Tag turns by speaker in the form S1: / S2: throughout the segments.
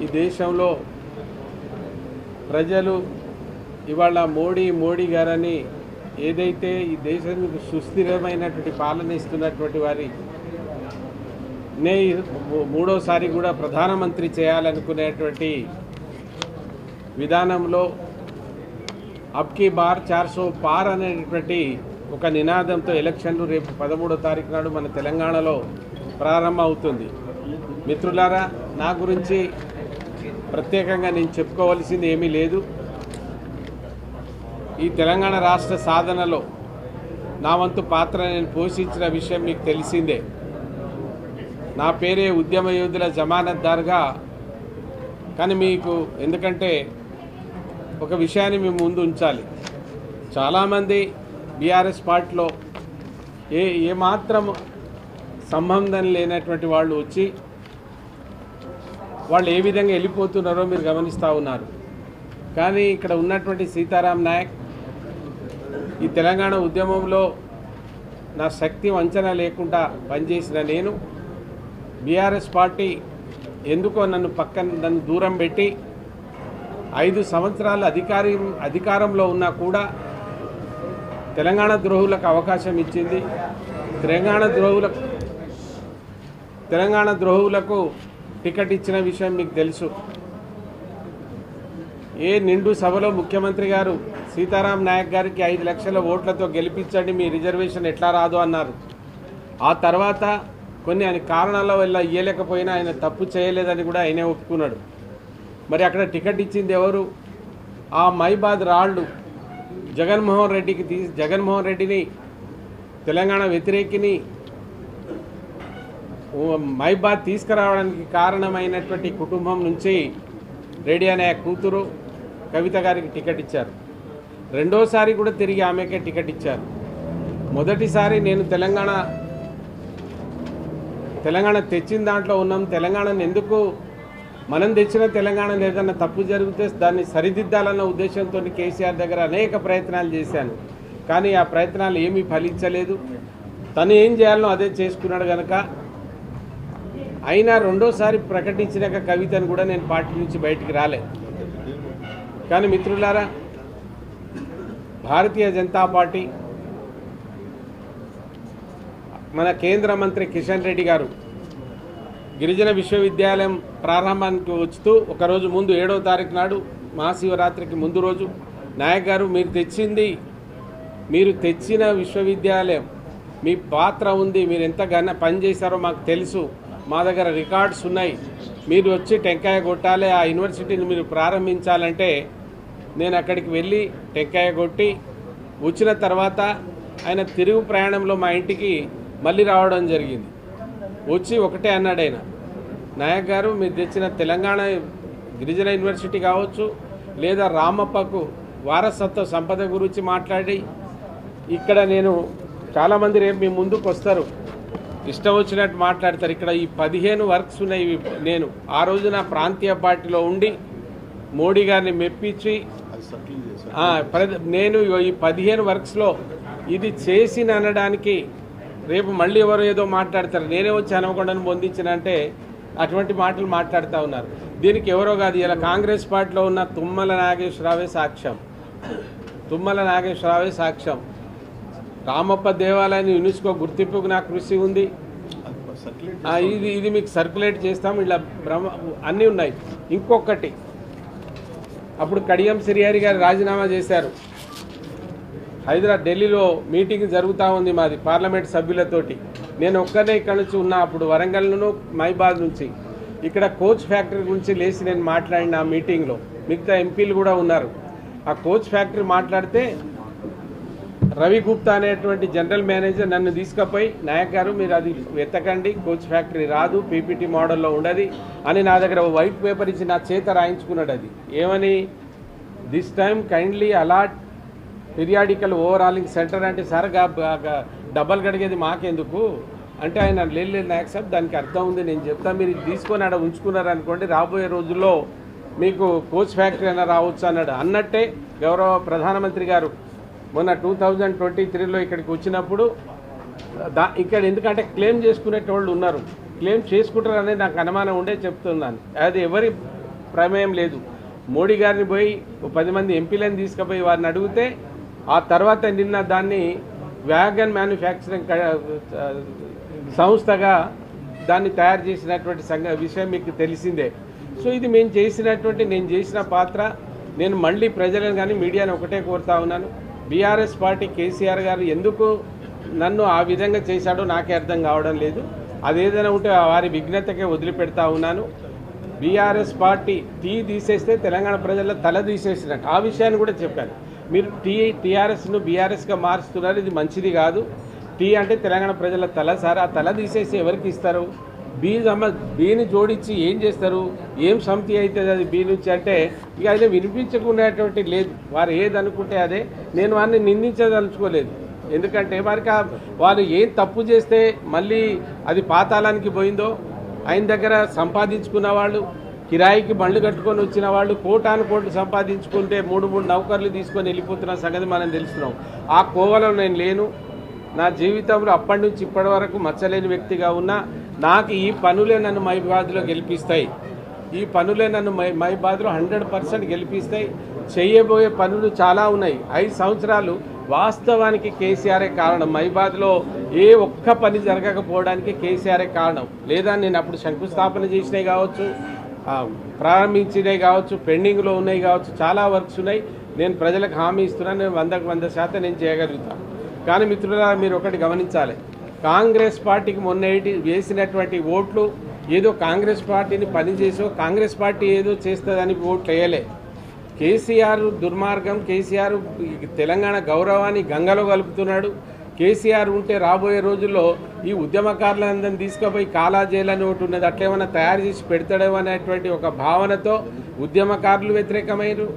S1: ఈ దేశంలో ప్రజలు ఇవాళ మోడీ గారని ఏదైతే ఈ దేశానికి సుస్థిరమైనటువంటి పాలన ఇస్తున్నటువంటి వారి మూడోసారి కూడా ప్రధానమంత్రి చేయాలనుకునేటువంటి విధానంలో అబ్కీ బార్ 400 పార్ అనేటువంటి ఒక నినాదంతో ఎలక్షన్లు రేపు 13వ తారీఖు నాడు మన తెలంగాణలో ప్రారంభం అవుతుంది. మిత్రులారా, నా గురించి ప్రత్యేకంగా నేను చెప్పుకోవాల్సింది ఏమీ లేదు. ఈ తెలంగాణ రాష్ట్ర సాధనలో నా వంతు పాత్ర నేను పోషించిన విషయం మీకు తెలిసిందే. నా పేరే ఉద్యమ యోధుల జమానత్దార్గా. కానీ మీకు ఎందుకంటే ఒక విషయాన్ని మేము ముందు ఉంచాలి. చాలామంది బీఆర్ఎస్ పార్టీలో ఏమాత్రం సంబంధం లేనటువంటి వాళ్ళు వచ్చి వాళ్ళు ఏ విధంగా వెళ్ళిపోతున్నారో మీరు గమనిస్తూ ఉన్నారు. కానీ ఇక్కడ ఉన్నటువంటి సీతారాం నాయక్ ఈ తెలంగాణ ఉద్యమంలో నా శక్తి వంచన లేకుండా పనిచేసిన నేను బీఆర్ఎస్ పార్టీ ఎందుకో నన్ను దూరం పెట్టి 5 సంవత్సరాలు అధికారంలో ఉన్నా కూడా తెలంగాణ ద్రోహులకు అవకాశం ఇచ్చింది. తెలంగాణ ద్రోహులకు టికెట్ ఇచ్చిన విషయం మీకు తెలుసు. ఏ నిండు సభలో ముఖ్యమంత్రి గారు సీతారాం నాయక్ గారికి 5 లక్షల ఓట్లతో గెలిపించండి, మీ రిజర్వేషన్ ఎట్లా రాదు అన్నారు. ఆ తర్వాత కొన్ని ఆయన కారణాల వల్ల ఇయ్యలేకపోయినా ఆయన తప్పు చేయలేదని కూడా ఆయనే ఒప్పుకున్నాడు. మరి అక్కడ టికెట్ ఇచ్చింది ఎవరు? ఆ మైబాద్ రాళ్ళు జగన్మోహన్ రెడ్డిని తెలంగాణ వ్యతిరేకిని మైబాద్ తీసుకురావడానికి కారణమైనటువంటి కుటుంబం నుంచి రెడ్డి అనే కూతురు కవిత గారికి టికెట్ ఇచ్చారు. రెండోసారి కూడా తిరిగి ఆమెకే టికెట్ ఇచ్చారు. మొదటిసారి నేను తెలంగాణ తెచ్చిన దాంట్లో ఉన్నాం. తెలంగాణను ఎందుకు మనం తెచ్చిన తెలంగాణ ఏదన్నా తప్పు జరిగితే దాన్ని సరిదిద్దాలన్న ఉద్దేశంతో కేసీఆర్ దగ్గర అనేక ప్రయత్నాలు చేశాను. కానీ ఆ ప్రయత్నాలు ఏమీ ఫలించలేదు. తను ఏం చేయాలనో అదే చేసుకున్నాడు కనుక అయినా రెండోసారి ప్రకటించినాక కవితను కూడా నేను పార్టీ నుంచి బయటికి రాలే. కానీ మిత్రులారా, భారతీయ జనతా పార్టీ మన కేంద్ర మంత్రి కిషన్ రెడ్డి గారు గిరిజన విశ్వవిద్యాలయం ప్రారంభానికి వస్తూ ఒకరోజు ముందు 7వ తారీఖు నాడు మహాశివరాత్రికి ముందు రోజు నాయక్ గారు మీరు తెచ్చిన విశ్వవిద్యాలయం మీ పాత్ర ఉంది, మీరు ఎంత పని చేశారో మాకు తెలుసు, మా దగ్గర రికార్డ్స్ ఉన్నాయి, మీరు వచ్చి టెంకాయ కొట్టాలి, ఆ యూనివర్సిటీని మీరు ప్రారంభించాలంటే నేను అక్కడికి వెళ్ళి టెంకాయ కొట్టి వచ్చిన తర్వాత ఆయన తిరుగు ప్రయాణంలో మా ఇంటికి మళ్ళీ రావడం జరిగింది. వచ్చి ఒకటే అన్నాడు ఆయన, నాయక్ గారు మీరు తెచ్చిన తెలంగాణ గిరిజన యూనివర్సిటీ కావచ్చు లేదా రామప్పకు వారసత్వ సంపద గురించి మాట్లాడి ఇక్కడ నేను చాలామంది రేపు మీ ముందుకు వస్తారు, ఇష్టం వచ్చినట్టు మాట్లాడతారు. ఇక్కడ ఈ 15 వర్క్స్ ఉన్నాయి. నేను ఆ రోజున ప్రాంతీయ పార్టీలో ఉండి మోడీ గారిని మెప్పించి నేను ఈ 15 వర్క్స్లో ఇది చేసిన అనడానికి రేపు మళ్ళీ ఎవరో ఏదో మాట్లాడతారు, నేనే వచ్చి హన్మకొండను పొందించిన అంటే అటువంటి మాటలు మాట్లాడుతూ ఉన్నారు. దీనికి ఎవరో కాదు, ఇలా కాంగ్రెస్ పార్టీలో ఉన్న తుమ్మల నాగేశ్వరరావే సాక్ష్యం. రామప్ప దేవాలయాన్ని యునెస్కో గుర్తింపుకు నాకు కృషి ఉంది. ఇది మీకు సర్క్యులేట్ చేస్తాం. ఇలా అన్నీ ఉన్నాయి. ఇంకొకటి, అప్పుడు కడియం శ్రీహరి గారు రాజీనామా చేశారు. ఢిల్లీలో మీటింగ్ జరుగుతూ ఉంది మాది పార్లమెంట్ సభ్యులతోటి. నేను ఒక్కనే ఇక్కడ నుంచి ఉన్నా. అప్పుడు వరంగల్ను మైబాద్ నుంచి ఇక్కడ కోచ్ ఫ్యాక్టరీ గురించి లేచి నేను మాట్లాడిన ఆ మీటింగ్లో. మిగతా ఎంపీలు కూడా ఉన్నారు. ఆ కోచ్ ఫ్యాక్టరీ మాట్లాడితే రవి గుప్తా అనేటువంటి జనరల్ మేనేజర్ నన్ను తీసుకుపోయి, నాయక్ గారు మీరు అది వెతకండి, కోచ్ ఫ్యాక్టరీ రాదు, పీపీటీ మోడల్లో ఉండదు అని నా దగ్గర వైట్ పేపర్ ఇచ్చి నా చేత రాయించుకున్నాడు. అది ఏమని, this time kindly allot periodical overhauling center అంటే, సార్ డబ్బలు కడిగేది మాకెందుకు అంటే ఆయన లేదు నాయక్ సాబ్ దానికి అర్థం ఉంది, నేను చెప్తా, మీరు తీసుకొని ఆడ ఉంచుకున్నారనుకోండి రాబోయే రోజుల్లో మీకు కోచ్ ఫ్యాక్టరీ అయినా రావచ్చు అన్నాడు. అన్నట్టే గౌరవ ప్రధానమంత్రి గారు మొన్న 2023లో ఇక్కడికి వచ్చినప్పుడు ఇక్కడ ఎందుకంటే క్లెయిమ్ చేసుకునేటోళ్ళు ఉన్నారు, క్లెయిమ్ చేసుకుంటారనేది నాకు అనుమానం ఉండే చెప్తున్నాను. అది ఎవరి ప్రమేయం లేదు. మోడీ గారిని పోయి 10 మంది ఎంపీలను తీసుకుపోయి వారిని అడిగితే ఆ తర్వాత నిన్న దాన్ని వ్యాగన్ మ్యానుఫ్యాక్చరింగ్ సంస్థగా దాన్ని తయారు చేసినటువంటి విషయం మీకు తెలిసిందే. సో ఇది నేను చేసిన పాత్ర. నేను మళ్ళీ ప్రజలను కానీ మీడియాను ఒకటే కోరుతా ఉన్నాను, బీఆర్ఎస్ పార్టీ కేసీఆర్ గారు ఎందుకు నన్ను ఆ విధంగా చేశాడో నాకే అర్థం కావడం లేదు. అదేదైనా ఉంటే వారి విఘ్నతకే వదిలిపెడతా ఉన్నాను. బీఆర్ఎస్ పార్టీ టీ తీసేస్తే తెలంగాణ ప్రజల తల తీసేసినట్టు ఆ విషయాన్ని కూడా చెప్పాను. మీరు టీఆర్ఎస్ను బీఆర్ఎస్గా మారుస్తున్నారు, ఇది మంచిది కాదు. టీ అంటే తెలంగాణ ప్రజల తల సార్, ఆ తల తీసేసి ఎవరికి ఇస్తారు? బీని జోడించి ఏం చేస్తారు? ఏం సమితి అవుతుంది అది బీ నుంచి అంటే ఇక అయితే వినిపించుకునేటువంటి లేదు. వారు ఏది అనుకుంటే అదే. నేను వారిని నిందించదలుచుకోలేదు, ఎందుకంటే వారికి వాళ్ళు ఏం తప్పు చేస్తే మళ్ళీ అది పాతాళానికి పోయిందో, ఆయన దగ్గర సంపాదించుకున్న వాళ్ళు, కిరాయికి బండ్లు కట్టుకొని వచ్చిన వాళ్ళు కోటాను కోట్లు సంపాదించుకుంటే 3 నౌకర్లు తీసుకొని వెళ్ళిపోతున్న సంగతి మనం తెలుస్తున్నాం. ఆ కోవలో నేను లేను. నా జీవితంలో అప్పటి నుంచి ఇప్పటి వరకు మచ్చలేని వ్యక్తిగా ఉన్నా. నాకు ఈ పనులే నన్ను మైబాద్లో గెలిపిస్తాయి. ఈ పనులే నన్ను మైబాద్లో 100% గెలిపిస్తాయి. చేయబోయే పనులు చాలా ఉన్నాయి. 5 సంవత్సరాలు వాస్తవానికి కేసీఆరే కారణం. మైబాద్లో ఏ ఒక్క పని జరగకపోవడానికి కేసీఆరే కారణం. లేదా నేను అప్పుడు శంకుస్థాపన చేసినవి కావచ్చు, ప్రారంభించినవి కావచ్చు, పెండింగ్లో ఉన్నాయి కావచ్చు, చాలా వర్క్స్ ఉన్నాయి. నేను ప్రజలకు హామీ ఇస్తున్నాను, నేను 100% నేను చేయగలుగుతాను. కానీ మిత్రులారా, మీరు ఒకటి గమనించాలి, కాంగ్రెస్ పార్టీకి మొన్న వేసినటువంటి ఓట్లు ఏదో కాంగ్రెస్ పార్టీని పనిచేసో కాంగ్రెస్ పార్టీ ఏదో చేస్తుందని ఓట్లు వేయలే. కేసీఆర్ దుర్మార్గం, కేసీఆర్ తెలంగాణ గౌరవాన్ని గంగలో కలుపుతున్నాడు. కేసీఆర్ ఉంటే రాబోయే రోజుల్లో ఈ ఉద్యమకారులందరినీ తీసుకుపోయి కాలాజేలని ఒకటి ఉన్నది, అట్లేమన్నా తయారు చేసి పెడతాడేమో అనేటువంటి ఒక భావనతో ఉద్యమకారులు వ్యతిరేకమైనరు,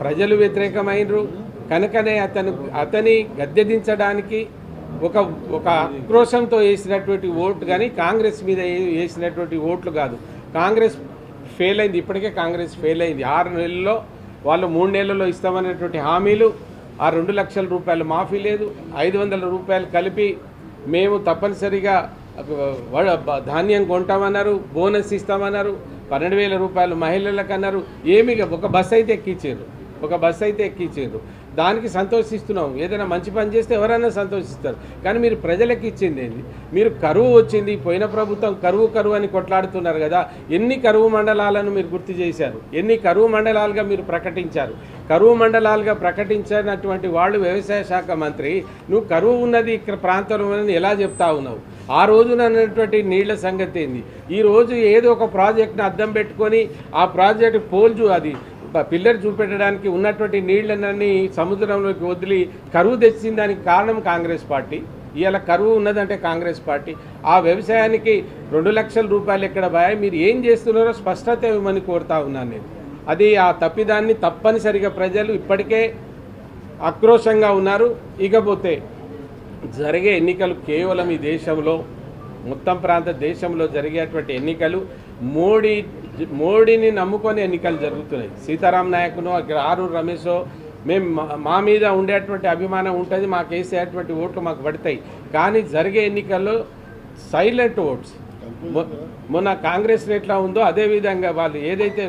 S1: ప్రజలు వ్యతిరేకమైనరు. కనుకనే అతని గద్దెదించడానికి ఒక ఆక్రోశంతో వేసినటువంటి ఓటు కానీ కాంగ్రెస్ మీద వేసినటువంటి ఓట్లు కాదు. కాంగ్రెస్ ఫెయిల్ అయింది, ఇప్పటికే కాంగ్రెస్ ఫెయిల్ అయింది. 6 నెలల్లో వాళ్ళు 3 నెలల్లో ఇస్తామనేటువంటి హామీలు, ఆ 2 లక్షల రూపాయలు మాఫీ లేదు, 500 రూపాయలు కలిపి మేము తప్పనిసరిగా ధాన్యం కొంటామన్నారు, బోనస్ ఇస్తామన్నారు, 12,000 రూపాయలు మహిళలకు అన్నారు. ఏమి ఒక బస్సు అయితే ఎక్కించారు, దానికి సంతోషిస్తున్నాం. ఏదైనా మంచి పని చేస్తే ఎవరైనా సంతోషిస్తారు. కానీ మీరు ప్రజలకు ఇచ్చింది ఏంది? మీరు కరువు వచ్చింది, పోయిన ప్రభుత్వం కరువు అని కొట్లాడుతున్నారు కదా. ఎన్ని కరువు మండలాలను మీరు గుర్తు చేశారు? ఎన్ని కరువు మండలాలుగా మీరు ప్రకటించారు? కరువు మండలాలుగా ప్రకటించినటువంటి వాళ్ళు వ్యవసాయ శాఖ మంత్రి, నువ్వు కరువు ఉన్నది ఇక్కడ ప్రాంతంలో ఉన్నది ఎలా చెప్తా ఉన్నావు? ఆ రోజున అన్నటువంటి నీళ్ల సంగతి ఏంది? ఈరోజు ఏదో ఒక ప్రాజెక్ట్ని అద్దం పెట్టుకొని ఆ ప్రాజెక్టు అది పిల్లర్ చూపెట్టడానికి ఉన్నటువంటి నీళ్లన్నీ సముద్రంలోకి వదిలి కరువు తెచ్చిన దానికి కారణం కాంగ్రెస్ పార్టీ. ఇవాళ కరువు ఉన్నదంటే కాంగ్రెస్ పార్టీ. ఆ వ్యవసాయానికి 2 లక్షల రూపాయలు ఎక్కడ పోయాయి? మీరు ఏం చేస్తున్నారో స్పష్టత ఇవ్వమని కోరుతా ఉన్నాను నేను. అది ఆ తప్పిదాన్ని తప్పనిసరిగా ప్రజలు ఇప్పటికే ఆక్రోశంగా ఉన్నారు. ఇకపోతే జరిగే ఎన్నికలు కేవలం ఈ దేశంలో మొత్తం ప్రాంత దేశంలో జరిగేటువంటి ఎన్నికలు మోడీని నమ్ముకొని ఎన్నికలు జరుగుతున్నాయి. సీతారాం నాయకునో ఆరూరు రమేషో మేము మా మీద ఉండేటువంటి అభిమానం ఉంటుంది, మాకు వేసేటువంటి ఓట్లు మాకు పడతాయి. కానీ జరిగే ఎన్నికల్లో సైలెంట్ ఓట్స్. మొన్న కాంగ్రెస్ ఎట్లా ఉందో అదేవిధంగా వాళ్ళు ఏదైతే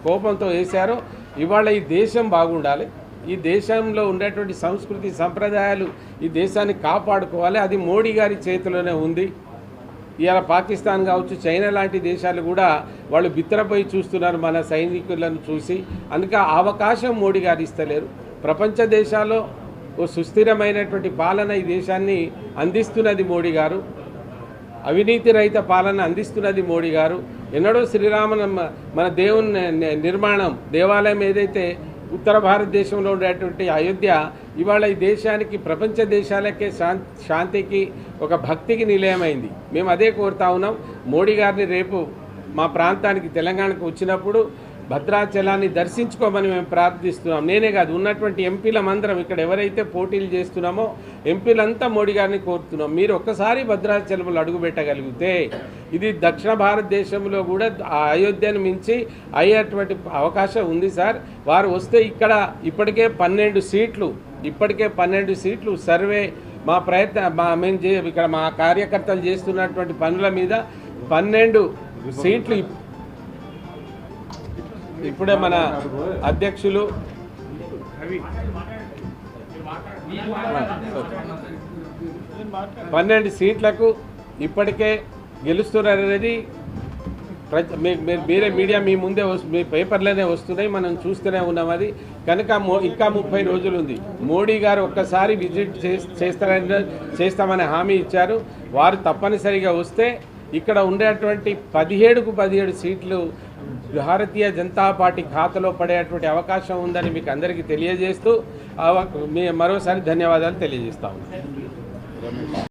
S1: కోపంతో వేశారో, ఇవాళ ఈ దేశం బాగుండాలి, ఈ దేశంలో ఉండేటువంటి సంస్కృతి సంప్రదాయాలు ఈ దేశాన్ని కాపాడుకోవాలి. అది మోడీ గారి చేతిలోనే ఉంది. ఇవాళ పాకిస్తాన్ కావచ్చు, చైనా లాంటి దేశాలు కూడా వాళ్ళు బిత్తరపోయి చూస్తున్నారు మన సైనికులను చూసి. అందుకే అవకాశం మోడీ గారు ఇస్తలేరు. ప్రపంచ దేశాల్లో ఓ సుస్థిరమైనటువంటి పాలన ఈ దేశాన్ని అందిస్తున్నది మోడీ గారు, అవినీతి రహిత పాలన అందిస్తున్నది మోడీ గారు. ఎన్నడో మన దేవుని నిర్మాణం దేవాలయం ఏదైతే ఉత్తర భారతదేశంలో ఉండేటువంటి అయోధ్య ఇవాళ ఈ దేశానికి ప్రపంచ దేశాలకే శాంతికి ఒక భక్తికి నిలయమైంది. మేము అదే కోరుతా ఉన్నాం. మోడీ గారిని రేపు మా ప్రాంతానికి తెలంగాణకు వచ్చినప్పుడు భద్రాచలాన్ని దర్శించుకోమని మేము ప్రార్థిస్తున్నాం. నేనే కాదు, ఉన్నటువంటి ఎంపీలమందరం ఇక్కడ ఎవరైతే పోటీలు చేస్తున్నామో ఎంపీలంతా మోడీ గారిని కోరుతున్నాం. మీరు ఒక్కసారి భద్రాచలంలో అడుగుపెట్టగలిగితే ఇది దక్షిణ భారతదేశంలో కూడా ఆ అయోధ్యను మించి అయ్యేటువంటి అవకాశం ఉంది సార్. వారు వస్తే ఇక్కడ ఇప్పటికే 12 సీట్లు సర్వే మా మేము ఇక్కడ మా కార్యకర్తలు చేస్తున్నటువంటి పనుల మీద 12 సీట్లు ఇప్పుడే మన అధ్యక్షులు 12 సీట్లకు ఇప్పటికే గెలుస్తున్నారనేది మీరే మీడియా మీ ముందే మీ పేపర్లోనే వస్తున్నాయి, మనం చూస్తూనే ఉన్నాం. అది కనుక ఇంకా 30 రోజులు ఉంది. మోడీ గారు ఒక్కసారి విజిట్ చేస్తామని హామీ ఇచ్చారు. వారు తప్పనిసరిగా వస్తే ఇక్కడ ఉండేటువంటి 17కు 17 సీట్లు భారతీయ జనతా పార్టీ ఖాతాలో పడేటువంటి అవకాశం ఉందని మీకు అందరికీ తెలియజేస్తూ మరోసారి ధన్యవాదాలు తెలియజేస్తాము.